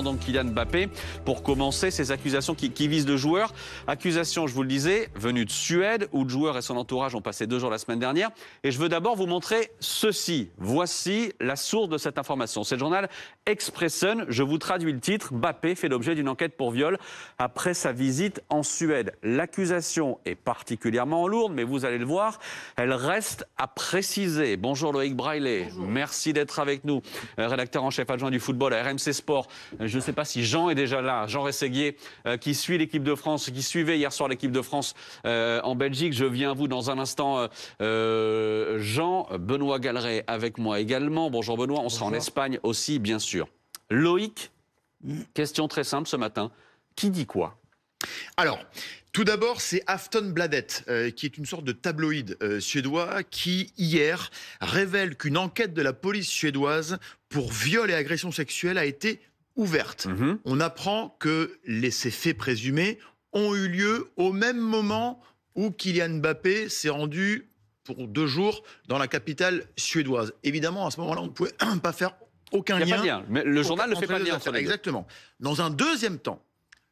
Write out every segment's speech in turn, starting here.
Donc Kylian Mbappé, pour commencer, ces accusations qui visent le joueur. Accusations, je vous le disais, venues de Suède, où le joueur et son entourage ont passé 2 jours la semaine dernière. Et je veux d'abord vous montrer ceci. Voici la source de cette information. C'est le journal Expressen. Je vous traduis le titre. Mbappé fait l'objet d'une enquête pour viol après sa visite en Suède. L'accusation est particulièrement lourde, mais vous allez le voir, elle reste à préciser. Bonjour Loïc Braillet. Bonjour. Merci d'être avec nous. Rédacteur en chef adjoint du football à RMC Sport. Je ne sais pas si Jean est déjà là, Jean Rességuier, qui suit l'équipe de France, qui suivait hier soir l'équipe de France en Belgique. Je viens à vous dans un instant. Jean, Benoît Galeret avec moi également. Bonjour Benoît, on sera en Espagne aussi, bien sûr. Loïc, question très simple ce matin. Qui dit quoi ? Alors, tout d'abord, c'est Aftonbladet, qui est une sorte de tabloïd suédois, qui, hier, révèle qu'une enquête de la police suédoise pour viol et agression sexuelle a été ouverte. On apprend que ces faits présumés ont eu lieu au même moment où Kylian Mbappé s'est rendu pour 2 jours dans la capitale suédoise. Évidemment, à ce moment-là, on ne pouvait pas faire aucun lien. Il n'y a pas de lien, mais le journal ne fait pas de lien. Exactement. Dans un deuxième temps,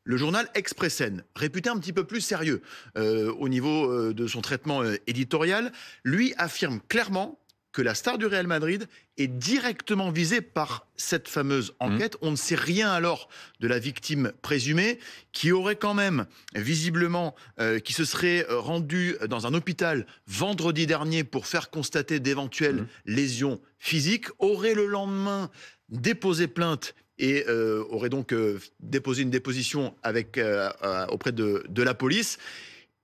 le journal Expressen, réputé un petit peu plus sérieux au niveau de son traitement éditorial, lui affirme clairement que la star du Real Madrid est directement visée par cette fameuse enquête. On ne sait rien alors de la victime présumée, qui aurait quand même, visiblement, qui se serait rendue dans un hôpital vendredi dernier pour faire constater d'éventuelles lésions physiques, aurait le lendemain déposé plainte et aurait donc déposé une déposition auprès de la police.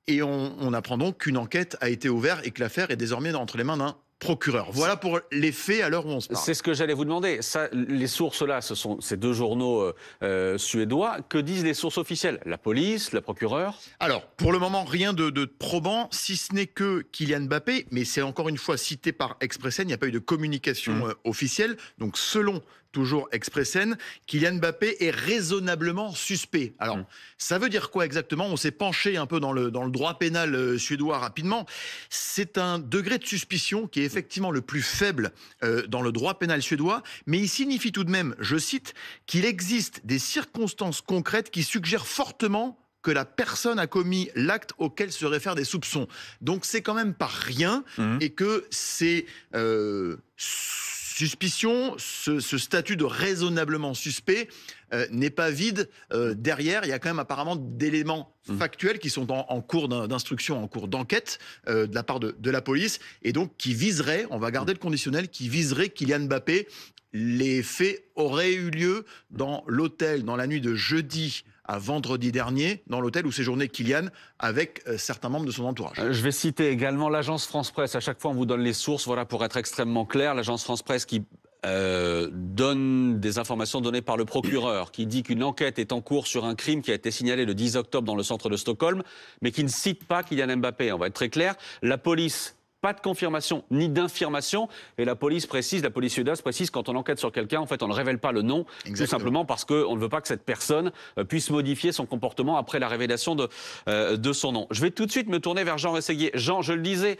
Et on apprend donc qu'une enquête a été ouverte et que l'affaire est désormais entre les mains d'un procureur. Voilà pour les faits à l'heure où on se parle. C'est ce que j'allais vous demander. Ça, les sources là, ce sont ces 2 journaux suédois. Que disent les sources officielles ? La police, le procureur ? Alors, pour le moment, rien de probant, si ce n'est que Kylian Mbappé, mais c'est encore une fois cité par Expressen, il n'y a pas eu de communication officielle. Donc, selon toujours Expressen, Kylian Mbappé est raisonnablement suspect. Alors, ça veut dire quoi exactement ? On s'est penché un peu dans le droit pénal suédois rapidement. C'est un degré de suspicion qui est effectivement le plus faible dans le droit pénal suédois, mais il signifie tout de même, je cite, qu'il existe des circonstances concrètes qui suggèrent fortement que la personne a commis l'acte auquel se réfèrent des soupçons. Donc c'est quand même pas rien et que ces suspicions, ce statut de raisonnablement suspect n'est pas vide. Derrière, il y a quand même apparemment d'éléments factuels qui sont en cours d'instruction, en cours d'enquête de la part de la police, et donc qui viseraient, on va garder le conditionnel, qui viserait Kylian Mbappé. Les faits auraient eu lieu dans l'hôtel, dans la nuit de jeudi à vendredi dernier, dans l'hôtel où séjournait Kylian avec certains membres de son entourage. Je vais citer également l'agence France-Presse. À chaque fois, on vous donne les sources, voilà, pour être extrêmement clair. L'agence France-Presse qui donne des informations données par le procureur, qui dit qu'une enquête est en cours sur un crime qui a été signalé le 10 octobre dans le centre de Stockholm, mais qui ne cite pas Kylian Mbappé. On va être très clair. La police, pas de confirmation ni d'infirmation, et la police suédoise précise, quand on enquête sur quelqu'un, en fait, on ne révèle pas le nom, tout simplement parce qu'on ne veut pas que cette personne puisse modifier son comportement après la révélation de son nom. Je vais tout de suite me tourner vers Jean Rességuier. Jean, je le disais,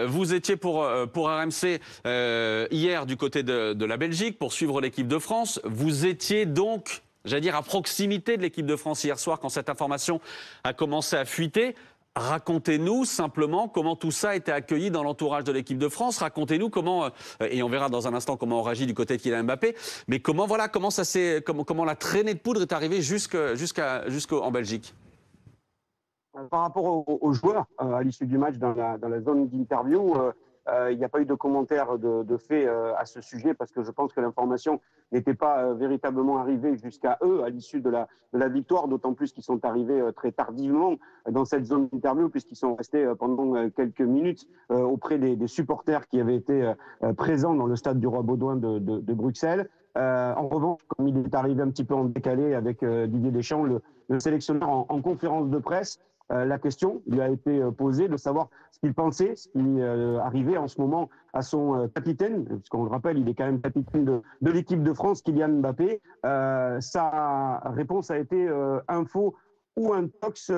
vous étiez pour RMC hier du côté de la Belgique pour suivre l'équipe de France. Vous étiez donc, j'allais dire, à proximité de l'équipe de France hier soir quand cette information a commencé à fuiter. Racontez-nous simplement comment tout ça a été accueilli dans l'entourage de l'équipe de France. Racontez-nous comment, et on verra dans un instant comment on réagit du côté de Kylian Mbappé, mais comment la traînée de poudre est arrivée jusqu'en Belgique. Par rapport aux joueurs, à l'issue du match, dans la zone d'interview, il n'y a pas eu de commentaires de fait à ce sujet, parce que je pense que l'information n'était pas véritablement arrivée jusqu'à eux à l'issue de la victoire, d'autant plus qu'ils sont arrivés très tardivement dans cette zone d'interview, puisqu'ils sont restés pendant quelques minutes auprès des supporters qui avaient été présents dans le stade du Roi Baudouin de Bruxelles. En revanche, comme il est arrivé un petit peu en décalé avec Didier Deschamps, le sélectionneur en conférence de presse, la question lui a été posée de savoir ce qu'il pensait, ce qui arrivait en ce moment à son capitaine, puisqu'on le rappelle, il est quand même capitaine de l'équipe de France, Kylian Mbappé. Sa réponse a été info ou un tox,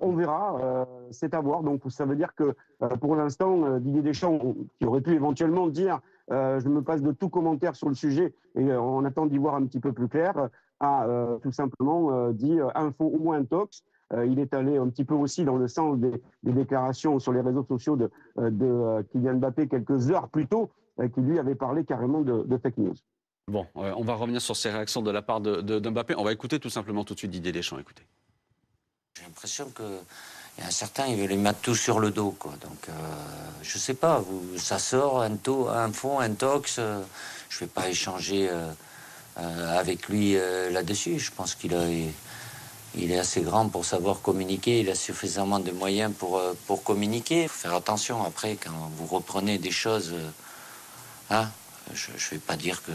on verra, c'est à voir. Donc ça veut dire que pour l'instant, Didier Deschamps, qui aurait pu éventuellement dire je me passe de tout commentaire sur le sujet et on attend d'y voir un petit peu plus clair, a tout simplement dit info ou intox. Il est allé un petit peu aussi dans le sens des déclarations sur les réseaux sociaux de Kylian Mbappé quelques heures plus tôt, qui lui avait parlé carrément de fake news. Bon, on va revenir sur ces réactions de la part de Mbappé. On va écouter tout simplement tout de suite Didier Deschamps. Écoutez. J'ai l'impression qu'il y a un certain, il veut les mettre tout sur le dos, quoi. Donc, je sais pas, ça sort, un fond, un tox. Je vais pas échanger avec lui là-dessus. Je pense qu'il est assez grand pour savoir communiquer. Il a suffisamment de moyens pour communiquer. Faut faire attention après quand vous reprenez des choses. Je vais pas dire que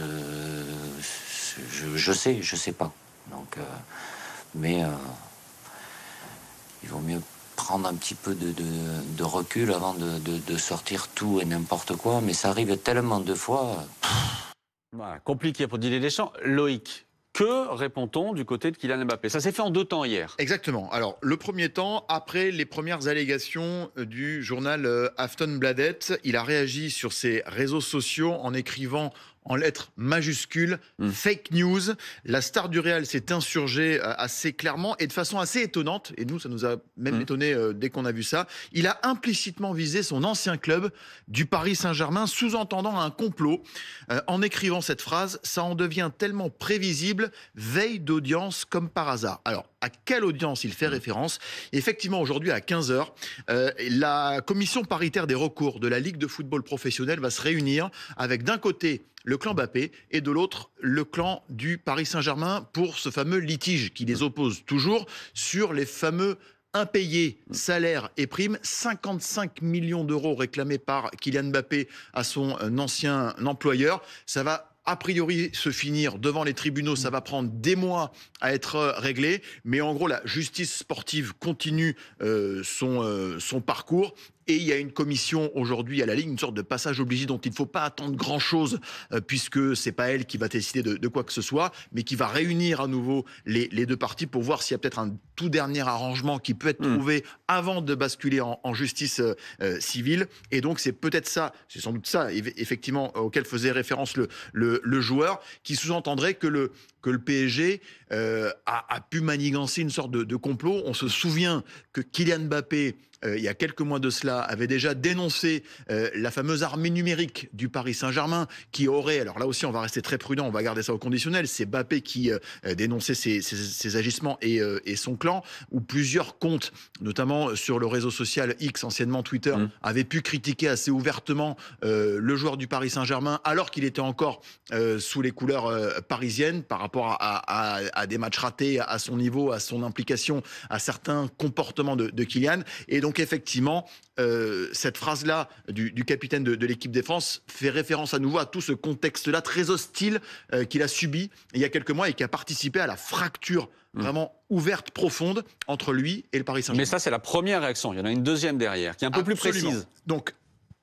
je sais pas. Donc, mais il vaut mieux prendre un petit peu de recul avant de sortir tout et n'importe quoi. Mais ça arrive tellement de fois. Voilà, compliqué pour Didier Deschamps. Loïc, que répond-on du côté de Kylian Mbappé? Ça s'est fait en 2 temps hier. Exactement. Alors, le premier temps, après les premières allégations du journal Aftonbladet, il a réagi sur ses réseaux sociaux en écrivant en lettres majuscules, fake news. La star du Real s'est insurgée assez clairement et de façon assez étonnante. Et nous, ça nous a même étonné dès qu'on a vu ça. Il a implicitement visé son ancien club du Paris Saint-Germain, sous-entendant un complot. En écrivant cette phrase, ça en devient tellement prévisible, veille d'audience comme par hasard. Alors, à quelle audience il fait référence? Effectivement, aujourd'hui à 15h, la commission paritaire des recours de la Ligue de football professionnel va se réunir avec d'un côté le clan Mbappé et de l'autre le clan du Paris Saint-Germain pour ce fameux litige qui les oppose toujours sur les fameux impayés salaires et primes. 55 millions d'euros réclamés par Kylian Mbappé à son ancien employeur. Ça va a priori se finir devant les tribunaux, ça va prendre des mois à être réglé, mais en gros la justice sportive continue son parcours. Et il y a une commission aujourd'hui à la Ligue, une sorte de passage obligé dont il ne faut pas attendre grand-chose, puisque c'est pas elle qui va décider de quoi que ce soit, mais qui va réunir à nouveau les 2 parties pour voir s'il y a peut-être un tout dernier arrangement qui peut être trouvé avant de basculer en justice civile. Et donc c'est peut-être ça, c'est sans doute ça, effectivement, auquel faisait référence le joueur, qui sous-entendrait que le PSG a pu manigancer une sorte de complot. On se souvient que Kylian Mbappé, il y a quelques mois de cela, avait déjà dénoncé la fameuse armée numérique du Paris Saint-Germain qui aurait, alors là aussi on va rester très prudent, on va garder ça au conditionnel, c'est Mbappé qui dénonçait ses agissements et son clan, où plusieurs comptes, notamment sur le réseau social X, anciennement Twitter, avaient pu critiquer assez ouvertement le joueur du Paris Saint-Germain alors qu'il était encore sous les couleurs parisiennes par rapport à des matchs ratés, à son niveau, à son implication, à certains comportements de Kylian. Et donc effectivement, cette phrase-là du capitaine de l'équipe défense fait référence à nouveau à tout ce contexte-là très hostile qu'il a subi il y a quelques mois et qui a participé à la fracture vraiment ouverte, profonde entre lui et le Paris Saint-Germain. Mais ça, c'est la première réaction. Il y en a une deuxième derrière, qui est un peu plus précise. Donc,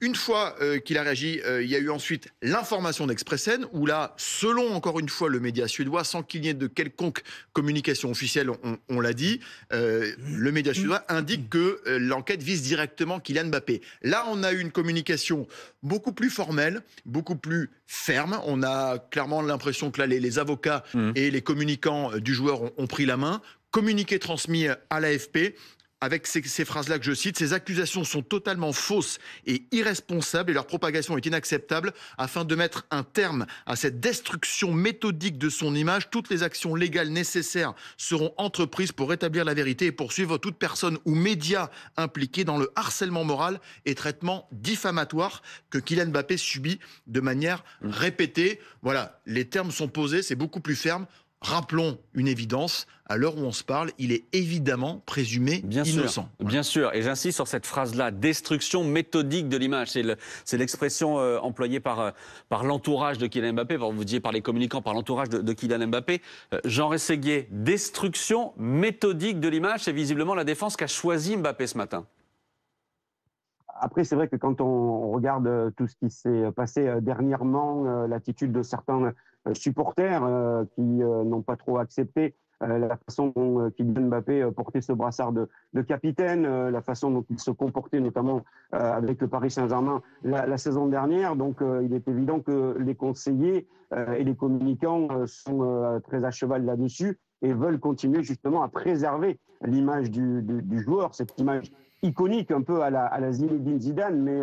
une fois qu'il a réagi, il y a eu ensuite l'information d'Expressen, où là, selon encore une fois le média suédois, sans qu'il y ait de quelconque communication officielle, on l'a dit, le média suédois indique que l'enquête vise directement Kylian Mbappé. Là, on a eu une communication beaucoup plus formelle, beaucoup plus ferme. On a clairement l'impression que là, les avocats et les communicants du joueur ont pris la main. Communiqué transmis à l'AFP. Avec ces phrases-là que je cite, ces accusations sont totalement fausses et irresponsables et leur propagation est inacceptable. Afin de mettre un terme à cette destruction méthodique de son image, toutes les actions légales nécessaires seront entreprises pour rétablir la vérité et poursuivre toute personne ou média impliqué dans le harcèlement moral et traitement diffamatoire que Kylian Mbappé subit de manière répétée. Voilà, les termes sont posés, c'est beaucoup plus ferme. Rappelons une évidence, à l'heure où on se parle, il est évidemment présumé innocent. Bien sûr, et j'insiste sur cette phrase-là, destruction méthodique de l'image. C'est l'expression employée par l'entourage de Kylian Mbappé, vous disiez par les communicants, par l'entourage de Kylian Mbappé. Jean Rességuier, destruction méthodique de l'image, c'est visiblement la défense qu'a choisi Mbappé ce matin. Après, c'est vrai que quand on regarde tout ce qui s'est passé dernièrement, l'attitude de certains supporters qui n'ont pas trop accepté la façon dont Kylian Mbappé portait ce brassard de capitaine, la façon dont il se comportait notamment avec le Paris Saint-Germain la saison dernière. Donc il est évident que les conseillers et les communicants sont très à cheval là-dessus et veulent continuer justement à préserver l'image du joueur, cette image iconique un peu à la Zinedine Zidane, mais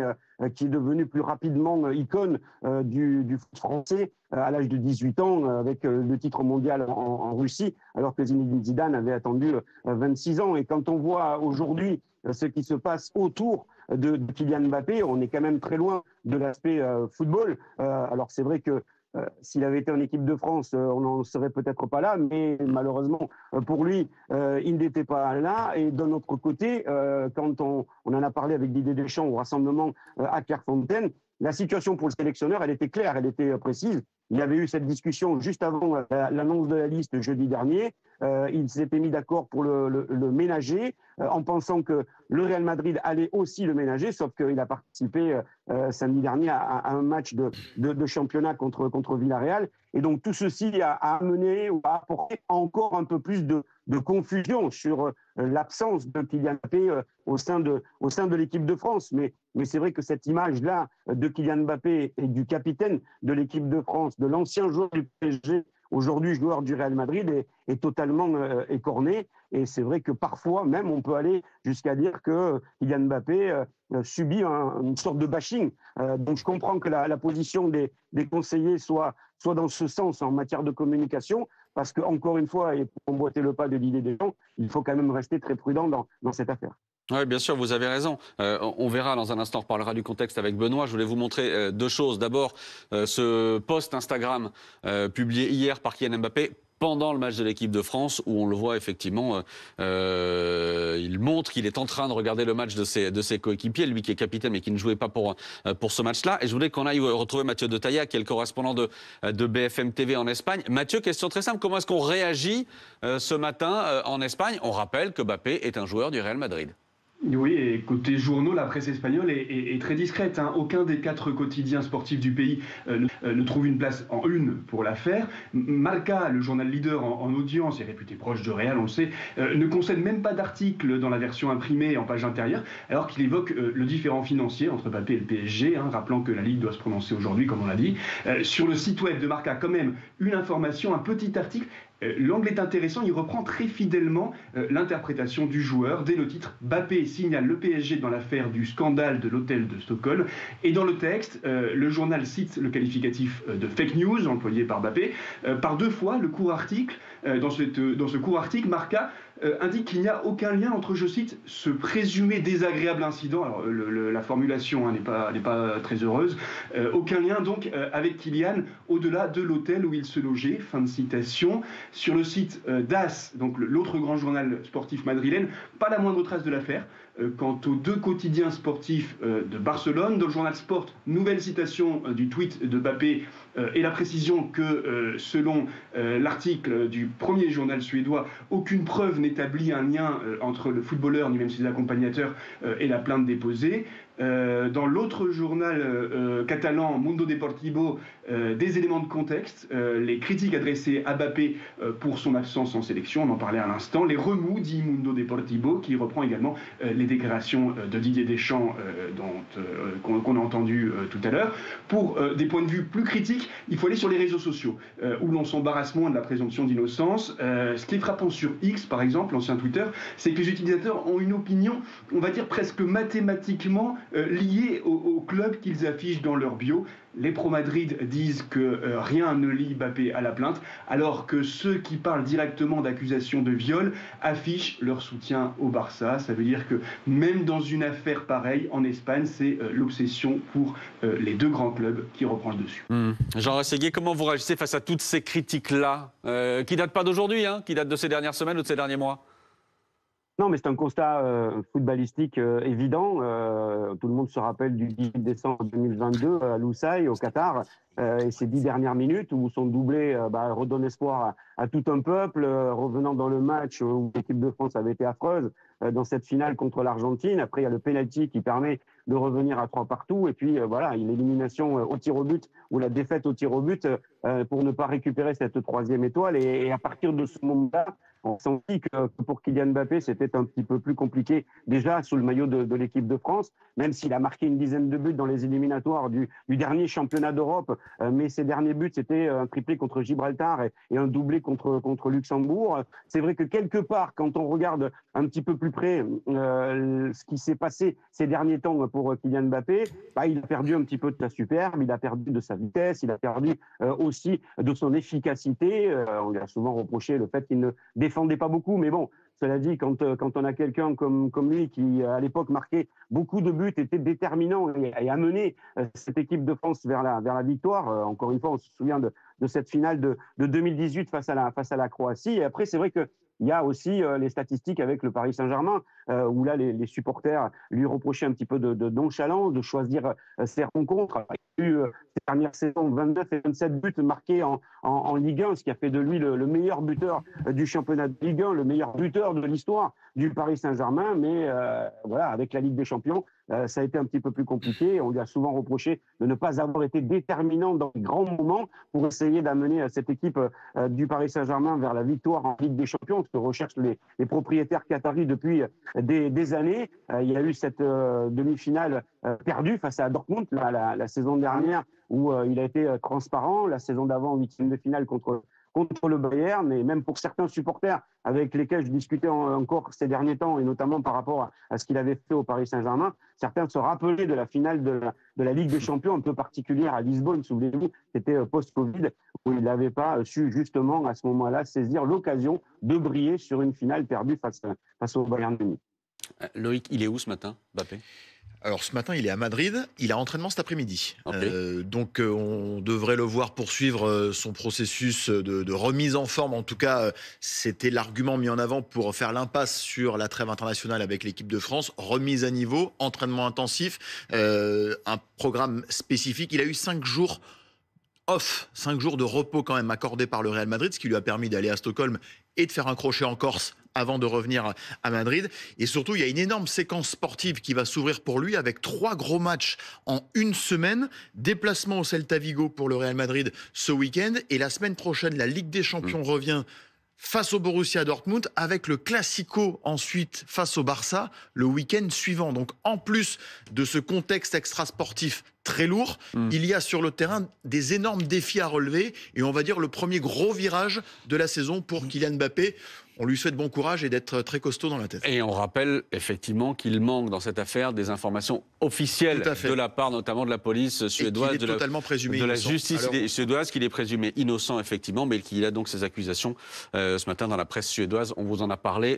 qui est devenue plus rapidement icône du foot français à l'âge de 18 ans avec le titre mondial en Russie, alors que Zinedine Zidane avait attendu 26 ans. Et quand on voit aujourd'hui ce qui se passe autour de Kylian Mbappé, on est quand même très loin de l'aspect football. Alors c'est vrai que s'il avait été en équipe de France, on n'en serait peut-être pas là, mais malheureusement pour lui, il n'était pas là. Et d'un autre côté, quand on en a parlé avec Didier Deschamps au rassemblement à Clairefontaine, la situation pour le sélectionneur, elle était claire, elle était précise. Il y avait eu cette discussion juste avant l'annonce de la liste jeudi dernier. Il s'était mis d'accord pour le ménager en pensant que le Real Madrid allait aussi le ménager, sauf qu'il a participé samedi dernier à un match de championnat contre Villarreal. Et donc tout ceci a amené ou a apporté encore un peu plus de confusion sur l'absence de Kylian Mbappé au sein de l'équipe de France. Mais c'est vrai que cette image-là de Kylian Mbappé et du capitaine de l'équipe de France, de l'ancien joueur du PSG, aujourd'hui joueur du Real Madrid, est totalement écornée. Et c'est vrai que parfois, même, on peut aller jusqu'à dire que Kylian Mbappé subit une sorte de bashing. Donc je comprends que la position des conseillers soit dans ce sens en matière de communication, parce qu'encore une fois, et pour emboîter le pas de l'idée des gens, il faut quand même rester très prudent dans cette affaire. Oui, bien sûr, vous avez raison. On verra dans un instant, on reparlera du contexte avec Benoît. Je voulais vous montrer deux choses. D'abord, ce post Instagram publié hier par Kylian Mbappé pendant le match de l'équipe de France, où on le voit effectivement, il montre qu'il est en train de regarder le match de ses coéquipiers, lui qui est capitaine mais qui ne jouait pas pour ce match-là. Et je voulais qu'on aille retrouver Mathieu de Tailla, qui est le correspondant de BFM TV en Espagne. Mathieu, question très simple, comment est-ce qu'on réagit ce matin en Espagne? On rappelle que Mbappé est un joueur du Real Madrid. Oui, et côté journaux, la presse espagnole est très discrète. Aucun des 4 quotidiens sportifs du pays ne trouve une place en une pour l'affaire. Marca, le journal leader en audience et réputé proche de Real, on le sait, ne concède même pas d'article dans la version imprimée en page intérieure, alors qu'il évoque le différend financier entre Mbappé et le PSG, rappelant que la Ligue doit se prononcer aujourd'hui, comme on l'a dit. Sur le site web de Marca, quand même, une information, un petit article. L'angle est intéressant, il reprend très fidèlement l'interprétation du joueur. Dès le titre, Mbappé signale le PSG dans l'affaire du scandale de l'hôtel de Stockholm. Et dans le texte, le journal cite le qualificatif de fake news employé par Mbappé. Par 2 fois, le court article, dans ce court article, Marca indique qu'il n'y a aucun lien entre, je cite, ce présumé désagréable incident. Alors la formulation n'est pas très heureuse. Aucun lien donc avec Kylian au-delà de l'hôtel où il se logeait. Fin de citation. Sur le site d'AS, donc l'autre grand journal sportif madrilène, pas la moindre trace de l'affaire. Quant aux 2 quotidiens sportifs de Barcelone, dans le journal Sport, nouvelle citation du tweet de Mbappé et la précision que, selon l'article du premier journal suédois, aucune preuve n'établit un lien entre le footballeur, ni même ses accompagnateurs, et la plainte déposée. Dans l'autre journal catalan, Mundo Deportivo, des éléments de contexte, les critiques adressées à Mbappé pour son absence en sélection, on en parlait à l'instant, les remous, dit Mundo Deportivo, qui reprend également les déclarations de Didier Deschamps qu'on a entendu tout à l'heure. Pour des points de vue plus critiques, il faut aller sur les réseaux sociaux, où l'on s'embarrasse moins de la présomption d'innocence. Ce qui est frappant sur X, par exemple, l'ancien Twitter, c'est que les utilisateurs ont une opinion, on va dire presque mathématiquement, liés au club qu'ils affichent dans leur bio. Les pro-Madrid disent que rien ne lie Mbappé à la plainte, alors que ceux qui parlent directement d'accusations de viol affichent leur soutien au Barça. Ça veut dire que même dans une affaire pareille, en Espagne, c'est l'obsession pour les 2 grands clubs qui reprend le dessus. Jean Rességuier, comment vous réagissez face à toutes ces critiques-là, qui ne datent pas d'aujourd'hui, qui datent de ces dernières semaines ou de ces derniers mois? Non, mais c'est un constat footballistique évident. Tout le monde se rappelle du 18 décembre 2022 à Loussaï, au Qatar, et ces 10 dernières minutes où son doublé redonne espoir à tout un peuple, revenant dans le match où l'équipe de France avait été affreuse, dans cette finale contre l'Argentine. Après, il y a le penalty qui permet de revenir à 3 partout. Et puis, voilà, l'élimination au tir au but ou la défaite au tir au but pour ne pas récupérer cette 3e étoile. Et à partir de ce moment-là, on sentit que pour Kylian Mbappé, c'était un petit peu plus compliqué déjà sous le maillot de l'équipe de France, même s'il a marqué une dizaine de buts dans les éliminatoires du dernier championnat d'Europe. Mais ses derniers buts, c'était un triplé contre Gibraltar et un doublé contre Luxembourg. C'est vrai que quelque part, quand on regarde un petit peu plus près ce qui s'est passé ces derniers temps pour Kylian Mbappé, il a perdu un petit peu de sa superbe, il a perdu de sa vitesse, il a perdu aussi de son efficacité. On lui a souvent reproché le fait qu'il ne défendait pas beaucoup, mais bon, cela dit, quand on a quelqu'un comme lui qui, à l'époque, marquait beaucoup de buts, était déterminant et a mené cette équipe de France vers la victoire. Encore une fois, on se souvient de cette finale de 2018 face à la Croatie. Et après, c'est vrai que il y a aussi les statistiques avec le Paris Saint-Germain, où là, les supporters lui reprochaient un petit peu de nonchalance, de choisir ses rencontres. Il y a eu ces dernières saisons 29 et 27 buts marqués en Ligue 1, ce qui a fait de lui le meilleur buteur du championnat de Ligue 1, le meilleur buteur de l'histoire du Paris Saint-Germain. Mais voilà, avec la Ligue des Champions, ça a été un petit peu plus compliqué. On lui a souvent reproché de ne pas avoir été déterminant dans les grands moments pour essayer d'amener cette équipe du Paris Saint-Germain vers la victoire en Ligue des Champions, ce que recherchent les propriétaires qataris depuis des années. Il y a eu cette demi-finale perdue face à Dortmund la saison dernière, où il a été transparent. La saison d'avant, 8e de finale contre le Bayern, et même pour certains supporters avec lesquels je discutais encore ces derniers temps, et notamment par rapport à ce qu'il avait fait au Paris Saint-Germain, certains se rappelaient de la finale de la Ligue des Champions, un peu particulière à Lisbonne, souvenez-vous, c'était post-Covid, où il n'avait pas su justement à ce moment-là saisir l'occasion de briller sur une finale perdue face au Bayern Munich. Loïc, il est où ce matin, Mbappé ? Alors ce matin, il est à Madrid. Il a entraînement cet après-midi. Okay. Donc on devrait le voir poursuivre son processus de remise en forme. En tout cas, c'était l'argument mis en avant pour faire l'impasse sur la trêve internationale avec l'équipe de France. Remise à niveau, entraînement intensif, un programme spécifique. Il a eu 5 jours off, 5 jours de repos quand même accordés par le Real Madrid, ce qui lui a permis d'aller à Stockholm et de faire un crochet en Corse avant de revenir à Madrid. Et surtout, il y a une énorme séquence sportive qui va s'ouvrir pour lui avec 3 gros matchs en une semaine. Déplacement au Celta Vigo pour le Real Madrid ce week-end. Et la semaine prochaine, la Ligue des Champions revient face au Borussia Dortmund, avec le Classico ensuite face au Barça le week-end suivant. Donc en plus de ce contexte extrasportif très lourd, il y a sur le terrain des énormes défis à relever, et on va dire le premier gros virage de la saison pour Kylian Mbappé. On lui souhaite bon courage et d'être très costaud dans la tête. Et on rappelle effectivement qu'il manque dans cette affaire des informations officielles de la part notamment de la police suédoise, de la justice suédoise, qu'il est présumé innocent effectivement, mais qu'il a donc ces accusations ce matin dans la presse suédoise. On vous en a parlé.